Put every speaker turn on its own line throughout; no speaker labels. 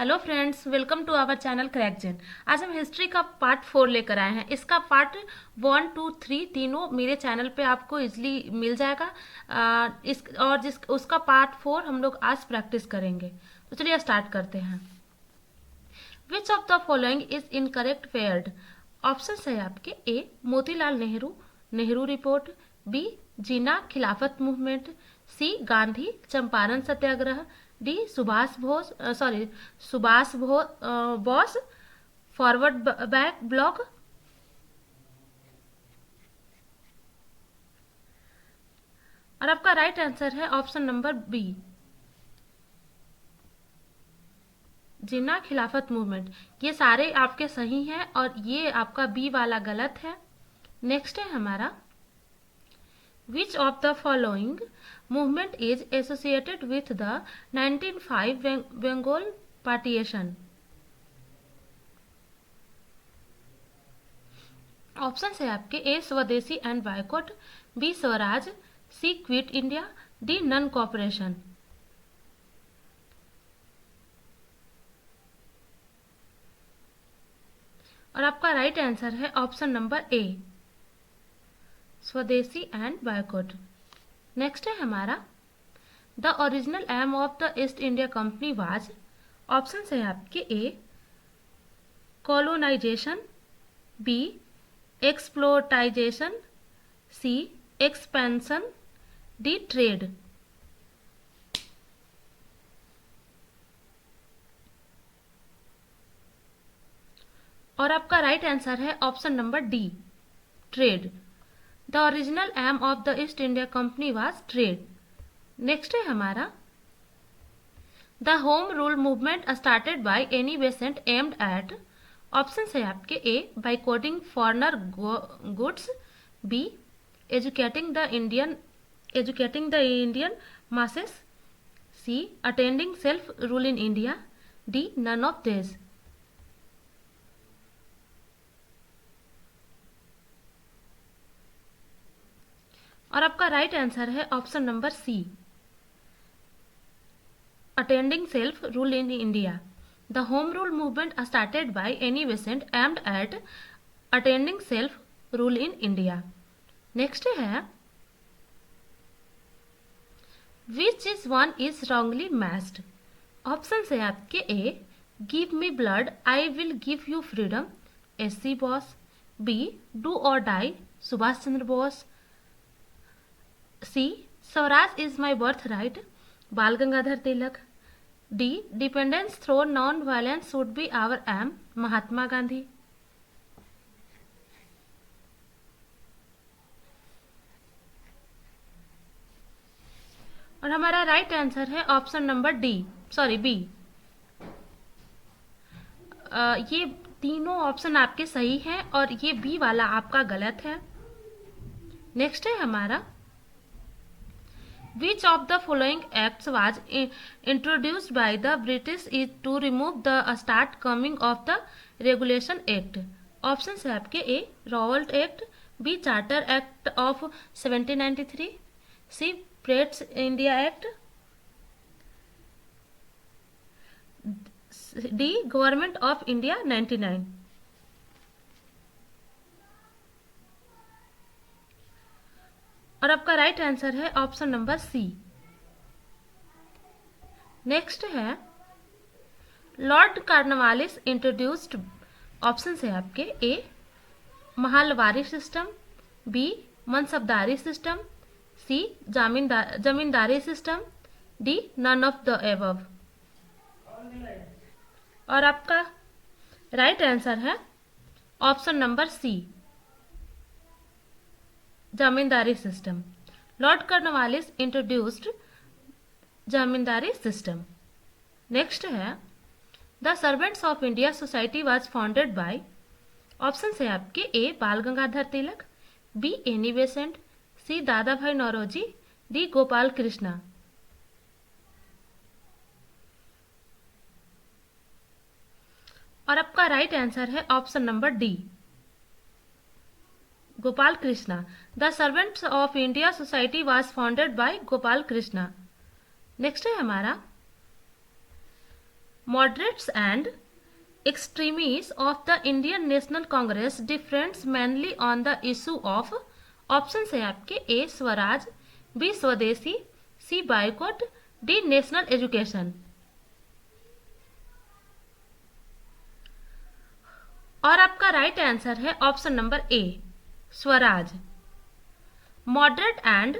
Hello friends, welcome to our channel Crackgen. आज हम history का पार्ट 4 लेकर आए हैं। इसका पार्ट 1, 2, 3 तीनों मेरे चैनल पे आपको इजीली मिल जाएगा। इस और जिस उसका पार्ट 4 हम लोग आज प्रैक्टिस करेंगे। तो चलिए स्टार्ट करते हैं। Which of the following is incorrect paired? Option है आपके A Motilal Nehru, Nehru report, B Jinnah Khilafat movement, C Gandhi Champaran Satyagraha, D Subhash Bose forward back block. और आपका राइट आंसर है option number B Jinnah Khilafat movement. ये सारे आपके सही हैं और ये आपका बी वाला गलत है। नेक्स्ट है हमारा, which of the following movement is associated with the 1905 Bengal partition? Option है आपके A swadeshi and boycott, B swaraj, C quit India, D non cooperation. और आपका राइट आंसर है option number A swadeshi and boycott. Next है हमारा, the original aim of the East India Company was. Option है आपके A colonisation, B exploitation, C expansion, D trade. और आपका right answer है option number D trade. The original aim of the East India Company was trade. Next है हमारा, the home rule movement started by Annie Besant aimed at. Option है आपके A boycotting foreigner goods, B educating the Indian masses, C attending self rule in India, D none of this. और आपका right answer है option number C attending self rule in India. The home rule movement started by Annie Besant aimed at attending self rule in India. Next है, which is one is wrongly matched? Option है आपके A give me blood I will give you freedom, SC Bose, B do or die Subhash Chandra Bose, C Swaraj is my birth right Bal Gangadhar Tilak, D dependence through non violence should be our aim Mahatma Gandhi. और हमारा right answer है option number B. ये तीनों option आपके सही हैं और ये बी वाला आपका गलत है। नेक्स्ट है हमारा, Which of the following acts was introduced by the British is to remove the start coming of the Regulation Act? Option है आपके A Rowlatt Act, B Charter Act of 1793, C Pitt's India Act, D Government of India 99। और आपका right answer है option number C. Next है, Lord Cornwallis introduced. Option है आपके A Mahalwari system, B Mansabdari system, C zamindari system, D none of the above. और आपका right answer है option number C zamindari system. Lord Cornwallis introduced zamindari system. Next है, the servants of India society was founded by. Option है आपके A Bal Gangadhar Tilak, be Annie Besant, सी दादा भाई Naoroji, D Gopal Krishna. और आपका राइट आंसर है option number D Gopal Krishna. The servants of India society was founded by Gopal Krishna. Next है हमारा, moderates and extremists of the Indian National Congress differs mainly on the issue of option है आपके ए Swaraj, B स्वदेशी, सी boycott, D national education. और आपका right answer है option number A Swaraj. Moderate and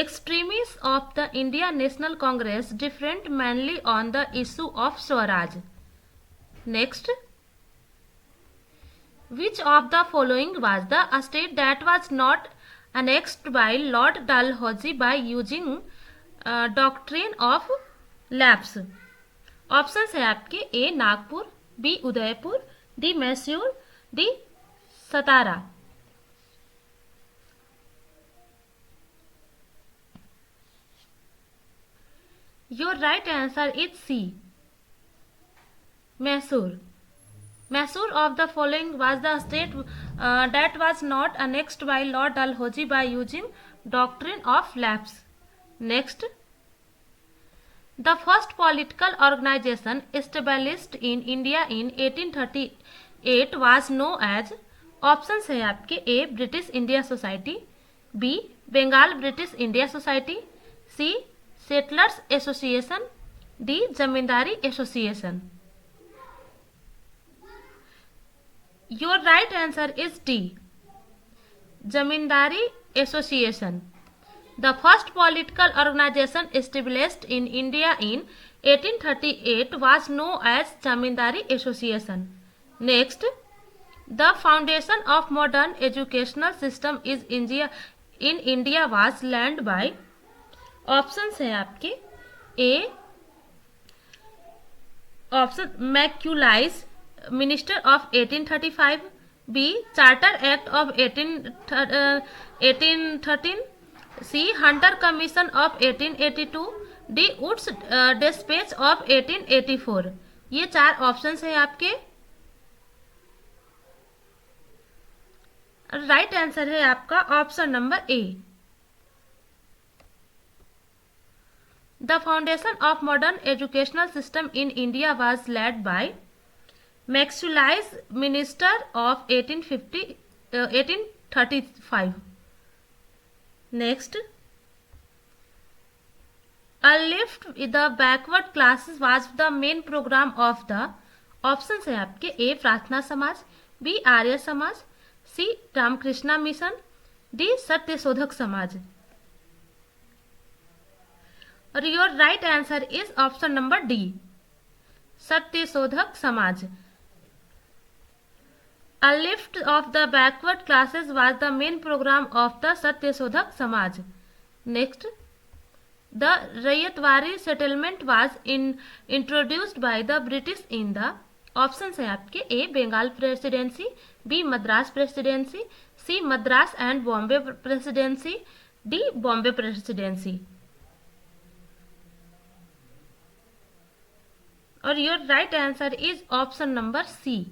extremists of the Indian National Congress different mainly on the issue of Swaraj. Next, which of the following was the state that was not annexed by Lord Dalhousie by using doctrine of lapse? Options है आपके A Nagpur, B Udaipur, D Mysore, D Satara. Your right answer is C. Mysore. Mysore of the following was the state that was not annexed by Lord Dalhousie by using doctrine of lapse. Next, the first political organization established in India in 1838 was known as options है आपके A British India Society, B Bengal British India Society, C Settlers Association, D Zamindari Association. Your right answer is D Zamindari Association. The first political organisation established in India in 1838 was known as Zamindari Association. Next, the foundation of modern educational system is in India was led by options है आपके A option Macaulay's minister of 1835, B Charter Act of 1813, C Hunter commission of 1882, D Wood's despatch of 1884। ये चार options है आपके। Right answer है आपका option number A. The foundation of modern educational system in India was led by Macaulay Minister of 1835. Next, a lift the backward classes was the main program of the options है आपके ए प्रार्थना समाज, B Arya Samaj, C Ramakrishna Mission, D Satyashodhak Samaj. और your right answer is option number D Satyashodhak Samaj. Uplift of the backward classes was the main programme of the Satyashodhak Samaj. Next, the Ryotwari settlement was introduced by the British in the option है आपके A Bengal Presidency, B Madras Presidency, C Madras and Bombay Presidency, D Bombay Presidency. और your right answer is option number C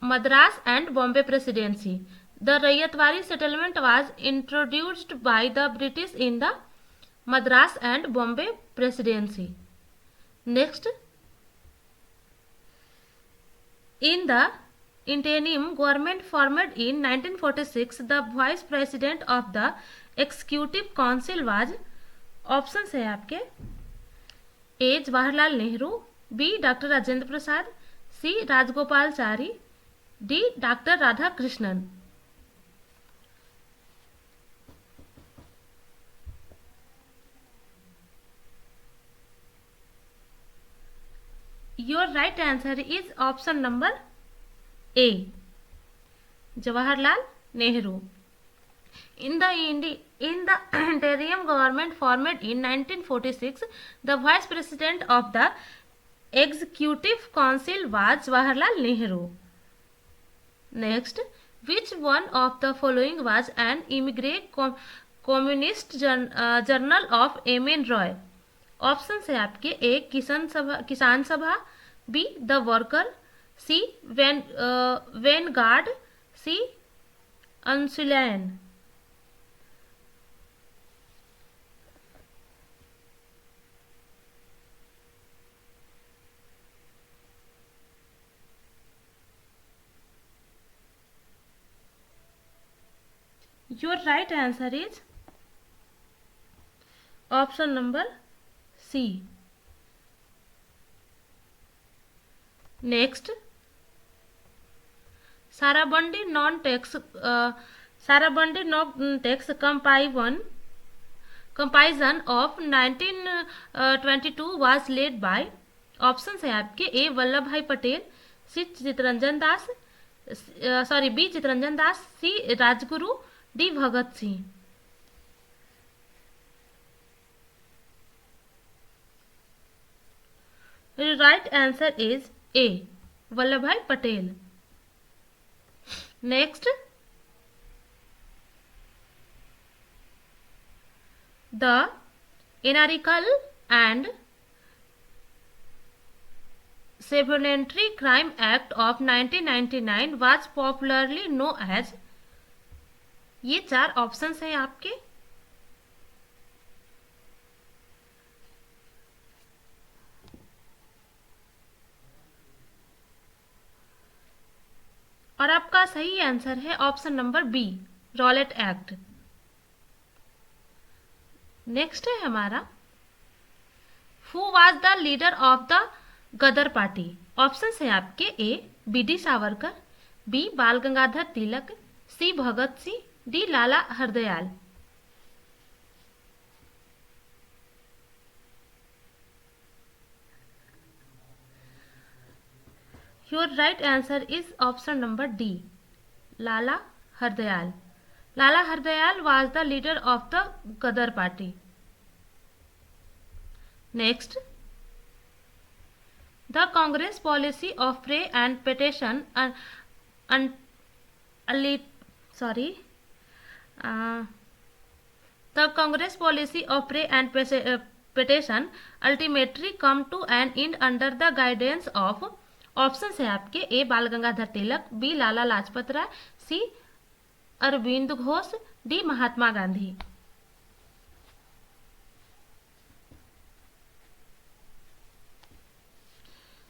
Madras and Bombay presidency. The Ryotwari settlement was introduced by the British in the Madras and Bombay presidency. Next, in the interim government formed in 1946 the vice president of the executive council was options है आपके A Jawaharlal Nehru, B doctor Rajendra Prasad, C Rajagopalachari, D doctor Radha Krishnan. Your right answer is option number A Jawaharlal Nehru. In the interim government formed in 1946, the vice president of the executive council was Jawaharlal Nehru. Next, which one of the following was an immigrant communist journal of M.N. Roy? Options है आपके A Kisan Sabha, B the Worker, C Vanguard, C अंसुलैन। Your right answer is option number C. Next, Sarabandi non tax campaign of 1922 was led by. Option है आपके A Vallabh Bhai Patel, C Chittaranjan Das, B Chittaranjan Das, C Rajguru, D Bhagat Singh. Right answer is A Vallabh Bhai Patel. Next, the anarchical and Supplementary Crime Act of 1999 was popularly known as। ये 4 options हैं आपके। और आपका सही answer है option number B, Rowlatt Act. Next है हमारा, who was the leader of the Ghadar Party. Option है आपके A B D Savarkar, B Bal Gangadhar Tilak, C Bhagat Singh, D Lala Hardayal. Your right answer is option number D, Lala Hardayal. Lala Hardayal was the leader of the Ghadar Party. Next, the Congress policy of pray and petition the Congress policy of pray and petition ultimately come to an end under the guidance of। Options है आपके A Bal Gangadhar Tilak, B Lala Lajpat Rai, C Aurobindo Ghosh, D Mahatma Gandhi.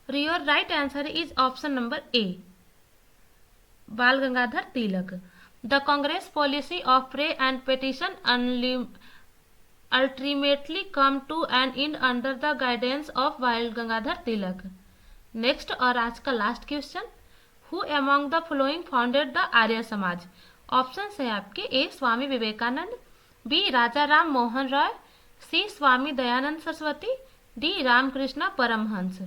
Your right answer is option number A, बाल गंगाधर तिलक। The Congress policy of pray and petition ultimately come to an end under the guidance of बाल गंगाधर तिलक। Next और आज का last question, who among the following founded the Arya Samaj. Option है आपके A Swami Vivekananda, B Raja Ram Mohan Roy, C Swami Dayanand Saraswati, D Ramakrishna Paramhansa.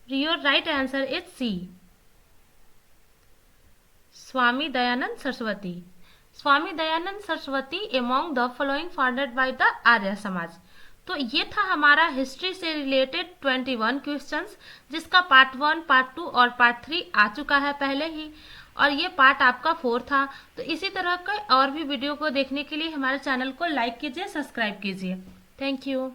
Your right answer is C, Swami Dayanand Saraswati. Swami Dayanand Saraswati among the following founded by the Arya Samaj. तो ये था हमारा हिस्ट्री से रिलेटेड 21 क्वेश्चंस, जिसका पार्ट 1, पार्ट 2 और पार्ट 3 आ चुका है पहले ही, और ये पार्ट आपका 4 था। तो इसी तरह का और भी वीडियो को देखने के लिए हमारे चैनल को लाइक कीजिए, सब्सक्राइब कीजिए। Thank you.